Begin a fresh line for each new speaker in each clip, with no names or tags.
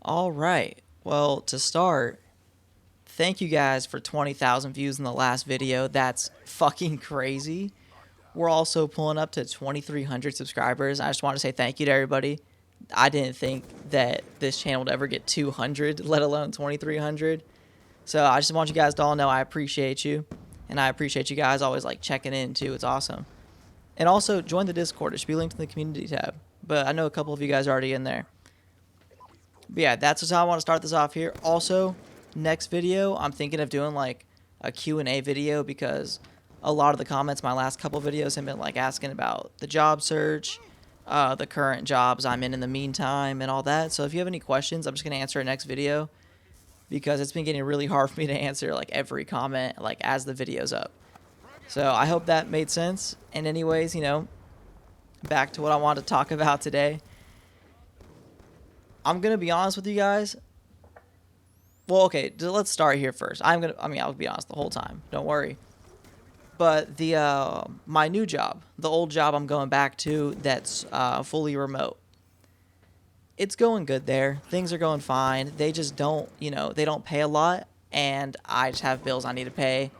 All right. Well, to start, thank you guys for 20,000 views in the last video. That's fucking crazy. We're also pulling up to 2,300 subscribers. I just want to say thank you to everybody. I didn't think that this channel would ever get 200, let alone 2,300. So I just want you guys to all know I appreciate you. And I appreciate you guys always like checking in too. It's awesome. And also join the Discord. It should be linked in the community tab. But I know a couple of you guys are already in there. But yeah, that's just how I want to start this off here. Also, next video, I'm thinking of doing like a Q&A video because a lot of the comments my last couple videos have been like asking about the job search, the current jobs I'm in the meantime and all that. So if you have any questions, I'm just going to answer it next video because it's been getting really hard for me to answer like every comment like as the video's up. So I hope that made sense. And anyways, back to what I wanted to talk about today. I'm going to be honest with you guys. Well, okay, let's start here first. I'll be honest the whole time. Don't worry. But my new job, the old job I'm going back to that's fully remote, it's going good there. Things are going fine. They just don't, they don't pay a lot, and I just have bills I need to pay.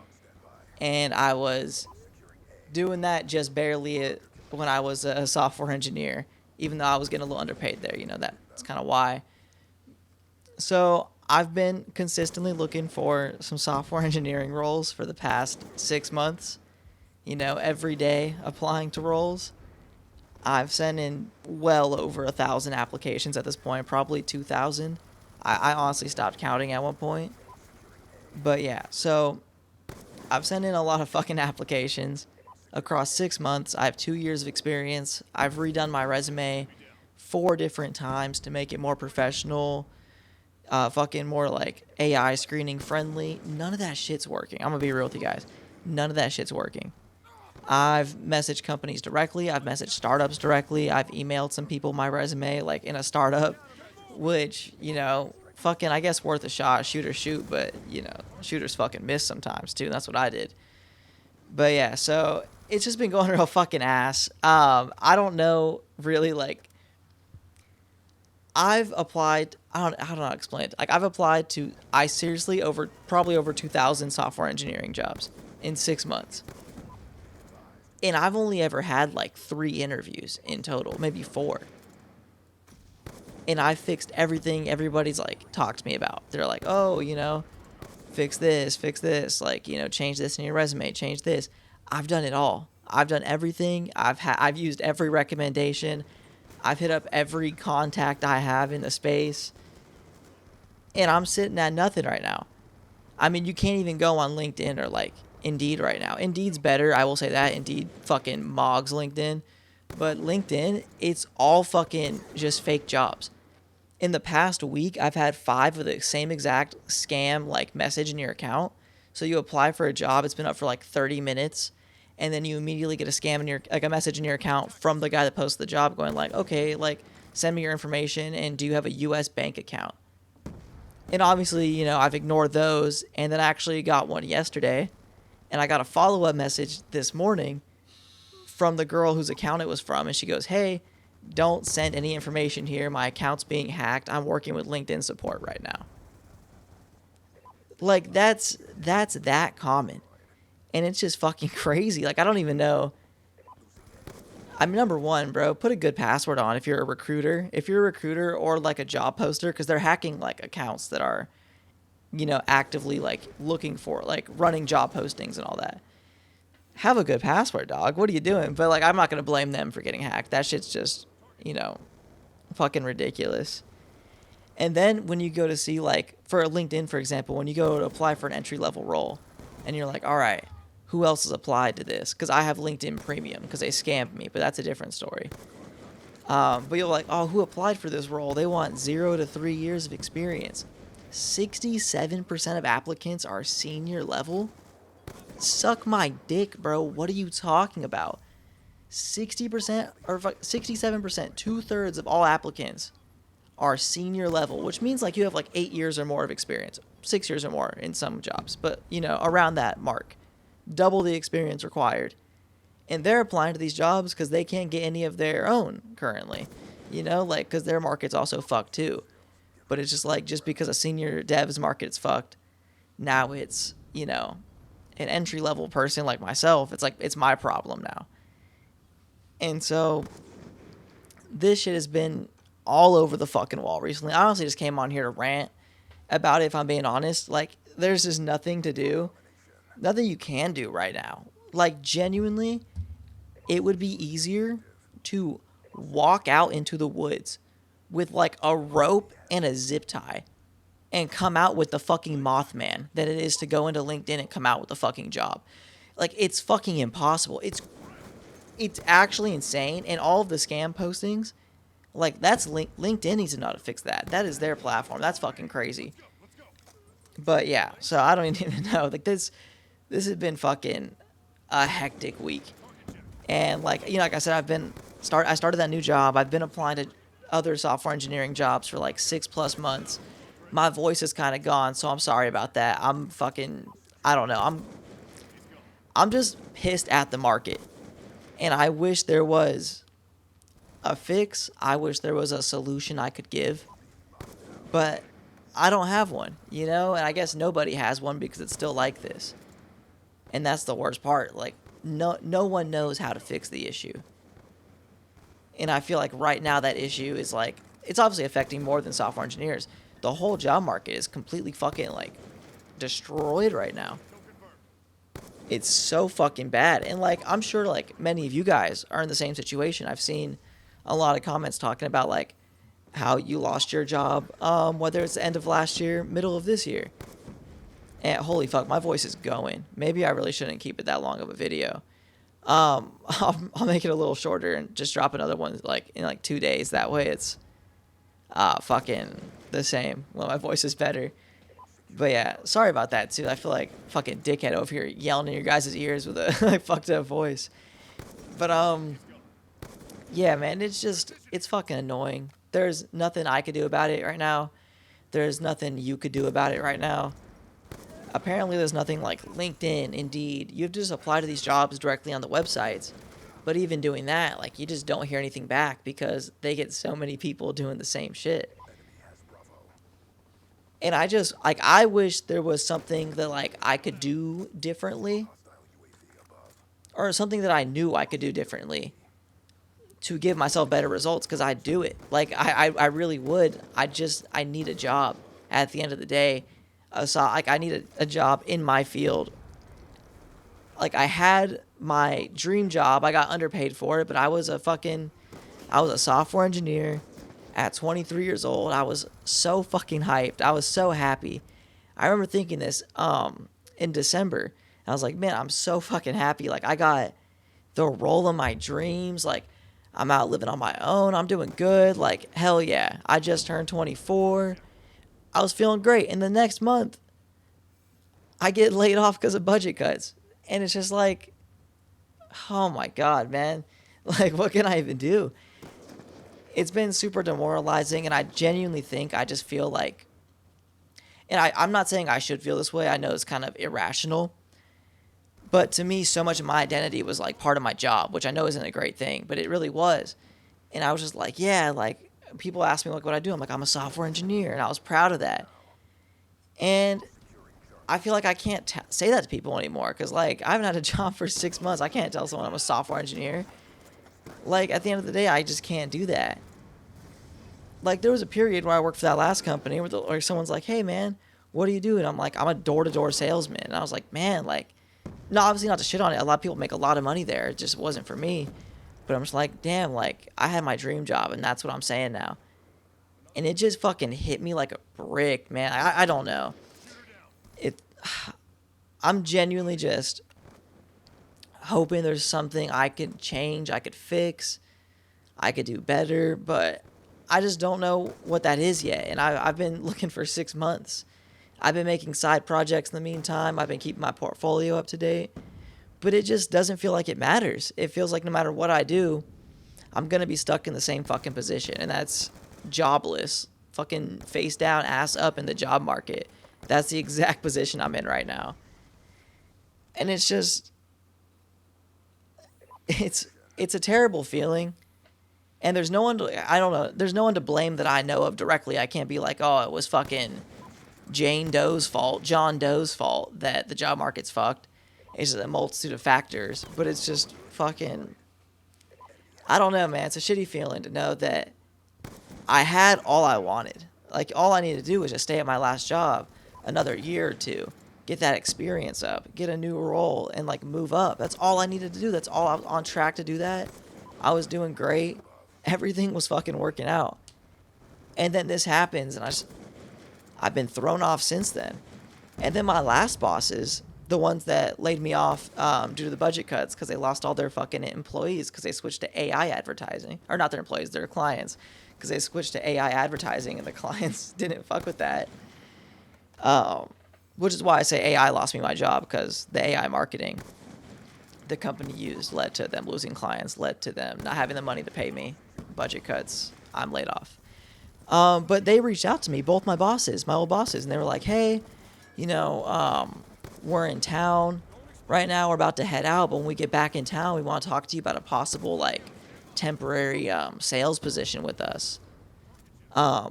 And I was doing that just barely when I was a software engineer, even though I was getting a little underpaid there. That's kind of why. So I've been consistently looking for some software engineering roles for the past 6 months, every day applying to roles. I've sent in well over 1,000 applications at this point, probably 2,000. I honestly stopped counting at one point. But yeah, so I've sent in a lot of fucking applications across 6 months. I have 2 years of experience. I've redone my resume 4 different times to make it more professional, fucking more like AI screening friendly. None of that shit's working. I'm gonna be real with you guys. None of that shit's working. I've messaged companies directly. I've messaged startups directly. I've emailed some people my resume like in a startup, which, fucking, I guess worth a shot. Shoot or shoot, but, shooters fucking miss sometimes too. That's what I did. But yeah, so it's just been going real fucking ass. I don't know really like I've applied. I don't know how to explain it. Like I've applied to. I seriously probably over 2,000 software engineering jobs in 6 months, and I've only ever had like 3 interviews in total, maybe 4. And I fixed everything everybody's like talked to me about. They're like, oh, fix this, like change this in your resume, change this. I've done it all. I've done everything. I've used every recommendation. I've hit up every contact I have in the space, and I'm sitting at nothing right now. I mean, you can't even go on LinkedIn or like Indeed right now. Indeed's better, I will say that. Indeed fucking mogs LinkedIn, but LinkedIn, it's all fucking just fake jobs. In the past week, I've had 5 of the same exact scam like message in your account. So you apply for a job, it's been up for like 30 minutes. And then you immediately get a scam in a message in your account from the guy that posted the job going like, okay, like send me your information and do you have a US bank account? And obviously, I've ignored those, and then I actually got one yesterday, and I got a follow-up message this morning from the girl whose account it was from, and she goes, hey, don't send any information here. My account's being hacked. I'm working with LinkedIn support right now. Like that's that common. And it's just fucking crazy. Like, I don't even know. I mean, number one, bro, put a good password on if you're a recruiter. If you're a recruiter or like a job poster, because they're hacking like accounts that are, actively like looking for, like running job postings and all that. Have a good password, dog. What are you doing? But like, I'm not going to blame them for getting hacked. That shit's just, fucking ridiculous. And then when you go to see, like, for LinkedIn, for example, when you go to apply for an entry-level role, and you're like, all right, who else has applied to this? Because I have LinkedIn Premium because they scammed me, but that's a different story. But you're like, oh, who applied for this role? They want 0 to 3 years of experience. 67% of applicants are senior level? Suck my dick, bro. What are you talking about? 60% or 67%, 2/3 of all applicants are senior level, which means like you have like 8 years or more of experience, 6 years or more in some jobs, but around that mark, double the experience required. And they're applying to these jobs because they can't get any of their own currently, like because their market's also fucked too. But it's just like, just because a senior devs market's fucked, now it's, you know, an entry level person like myself. It's like, it's my problem now. And so this shit has been all over the fucking wall recently. I honestly just came on here to rant about it, if I'm being honest. Like, there's just nothing to do, nothing you can do right now. Like, genuinely, it would be easier to walk out into the woods with like a rope and a zip tie and come out with the fucking Mothman than it is to go into LinkedIn and come out with a fucking job. Like, it's fucking impossible. It's actually insane. And all of the scam postings, like, that's LinkedIn needs to know how to fix that. That is their platform. That's fucking crazy. But yeah, so I don't even know. Like, this has been fucking a hectic week. And like, you know, like I said, I started that new job. I've been applying to other software engineering jobs for like 6+ months. My voice is kind of gone, so I'm sorry about that. I'm fucking, I don't know. I'm just pissed at the market. And I wish there was a fix. I wish there was a solution I could give. But I don't have one, you know? And I guess nobody has one because it's still like this. And that's the worst part. Like, no one knows how to fix the issue. And I feel like right now that issue is like, it's obviously affecting more than software engineers. The whole job market is completely fucking like destroyed right now. It's so fucking bad. And like, I'm sure like many of you guys are in the same situation. I've seen a lot of comments talking about like how you lost your job, whether it's the end of last year, middle of this year. And holy fuck, my voice is going. Maybe I really shouldn't keep it that long of a video. I'll make it a little shorter and just drop another one like in like 2 days. That way it's fucking the same. Well, my voice is better. But yeah, sorry about that too. I feel like fucking dickhead over here yelling in your guys' ears with a like fucked up voice. But yeah, man, it's fucking annoying. There's nothing I could do about it right now. There's nothing you could do about it right now. Apparently there's nothing like LinkedIn, Indeed. You have to just apply to these jobs directly on the websites. But even doing that, like, you just don't hear anything back because they get so many people doing the same shit. And I wish there was something that, like, I could do differently. Or something that I knew I could do differently to give myself better results, because I'd do it. Like, I really would. I need a job at the end of the day. So, like, I need a job in my field. Like, I had my dream job. I got underpaid for it, but I was a software engineer at 23 years old. I was so fucking hyped. I was so happy. I remember thinking this in December. I was like, man, I'm so fucking happy. Like, I got the role of my dreams. Like, I'm out living on my own. I'm doing good. Like, hell yeah. I just turned 24. I was feeling great. And the next month, I get laid off because of budget cuts. And it's just like, oh my God, man. Like, what can I even do? It's been super demoralizing. And I genuinely think I just feel like, and I'm not saying I should feel this way. I know it's kind of irrational. But to me, so much of my identity was like part of my job, which I know isn't a great thing, but it really was. And I was just like, yeah, like, people ask me like what I do. I'm like, I'm a software engineer, and I was proud of that. And I feel like I can't say that to people anymore because, like, I haven't had a job for 6 months. I can't tell someone I'm a software engineer. Like, at the end of the day, I just can't do that. Like, there was a period where I worked for that last company where someone's like, hey, man, what do you do? And I'm like, I'm a door-to-door salesman. And I was like, man, like, no, obviously not to shit on it. A lot of people make a lot of money there. It just wasn't for me. But I'm just like, damn, like, I had my dream job, and that's what I'm saying now. And it just fucking hit me like a brick, man. I don't know. I'm genuinely just hoping there's something I could change, I could fix, I could do better, but I just don't know what that is yet. And I've been looking for 6 months. I've been making side projects in the meantime. I've been keeping my portfolio up to date. But it just doesn't feel like it matters. It feels like no matter what I do, I'm going to be stuck in the same fucking position. And that's jobless. Fucking face down, ass up in the job market. That's the exact position I'm in right now. And it's just, it's a terrible feeling. And there's no one to, I don't know, there's no one to blame that I know of directly. I can't be like, oh, it was fucking Jane Doe's fault, John Doe's fault that the job market's fucked. It's just a multitude of factors, but it's just fucking, I don't know, man. It's a shitty feeling to know that I had all I wanted. Like, all I needed to do was just stay at my last job another year or two, get that experience up, get a new role, and, like, move up. That's all I needed to do. That's all. I was on track to do that. I was doing great. Everything was fucking working out. And then this happens, and I've been thrown off since then. And then my last bosses, the ones that laid me off due to the budget cuts because they lost all their fucking employees because they switched to AI advertising. Or not their employees, their clients. Because they switched to AI advertising and the clients didn't fuck with that. Which is why I say AI lost me my job, because the AI marketing the company used led to them losing clients, led to them not having the money to pay me. Budget cuts, I'm laid off. But they reached out to me, both my bosses, my old bosses, and they were like, hey, we're in town right now. We're about to head out, but when we get back in town, we want to talk to you about a possible, like, temporary sales position with us.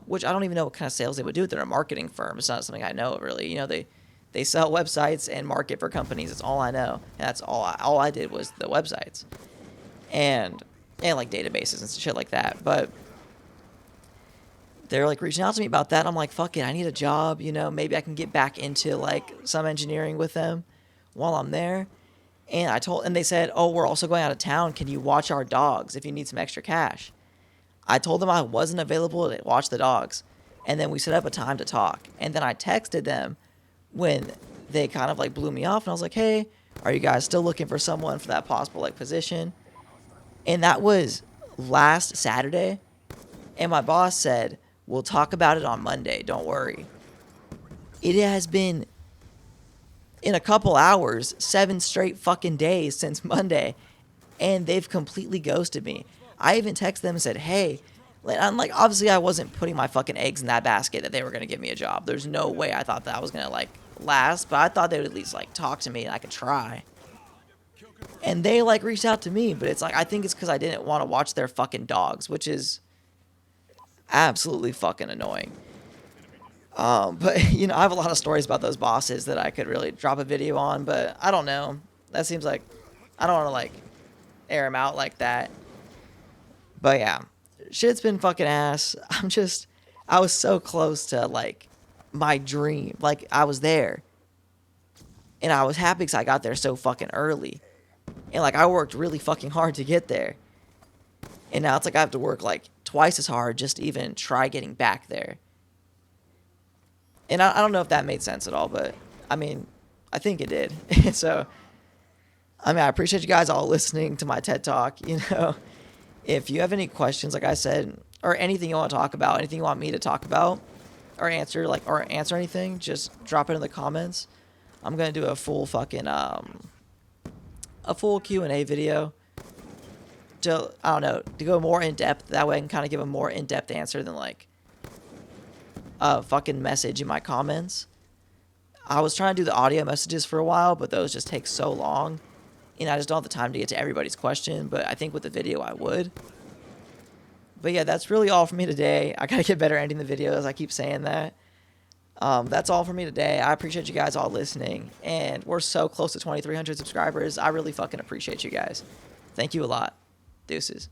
Which I don't even know what kind of sales they would do. They're a marketing firm. It's not something I know, really. They sell websites and market for companies. That's all I know. And that's all I did was the websites. And like databases and shit like that. But they're like reaching out to me about that. I'm like, fuck it, I need a job. Maybe I can get back into like some engineering with them while I'm there. And they said, oh, we're also going out of town. Can you watch our dogs if you need some extra cash? I told them I wasn't available to watch the dogs. And then we set up a time to talk. And then I texted them when they kind of like blew me off. And I was like, hey, are you guys still looking for someone for that possible like position? And that was last Saturday. And my boss said, we'll talk about it on Monday. Don't worry. It has been, in a couple hours, 7 straight fucking days since Monday. And they've completely ghosted me. I even texted them and said, hey, I'm like, obviously I wasn't putting my fucking eggs in that basket that they were going to give me a job. There's no way I thought that was going to like last, but I thought they would at least like talk to me and I could try. And they like reached out to me, but it's like, I think it's because I didn't want to watch their fucking dogs, which is absolutely fucking annoying. But I have a lot of stories about those bosses that I could really drop a video on, but I don't know. That seems like, I don't want to like air them out like that. But yeah, shit's been fucking ass. I was so close to like my dream. Like I was there. And I was happy because I got there so fucking early. And like I worked really fucking hard to get there. And now it's like I have to work like twice as hard just to even try getting back there. And I don't know if that made sense at all, but I mean, I think it did. So, I mean, I appreciate you guys all listening to my TED Talk. If you have any questions, like I said, or anything you want to talk about, anything you want me to talk about or answer anything, just drop it in the comments. I'm going to do a full fucking, a full Q&A video to, I don't know, to go more in depth. That way I can kind of give a more in-depth answer than like a fucking message in my comments. I was trying to do the audio messages for a while, but those just take so long. And I just don't have the time to get to everybody's question, but I think with the video I would. But yeah, that's really all for me today. I gotta get better editing the videos. I keep saying that. That's all for me today. I appreciate you guys all listening. And we're so close to 2,300 subscribers. I really fucking appreciate you guys. Thank you a lot. Deuces.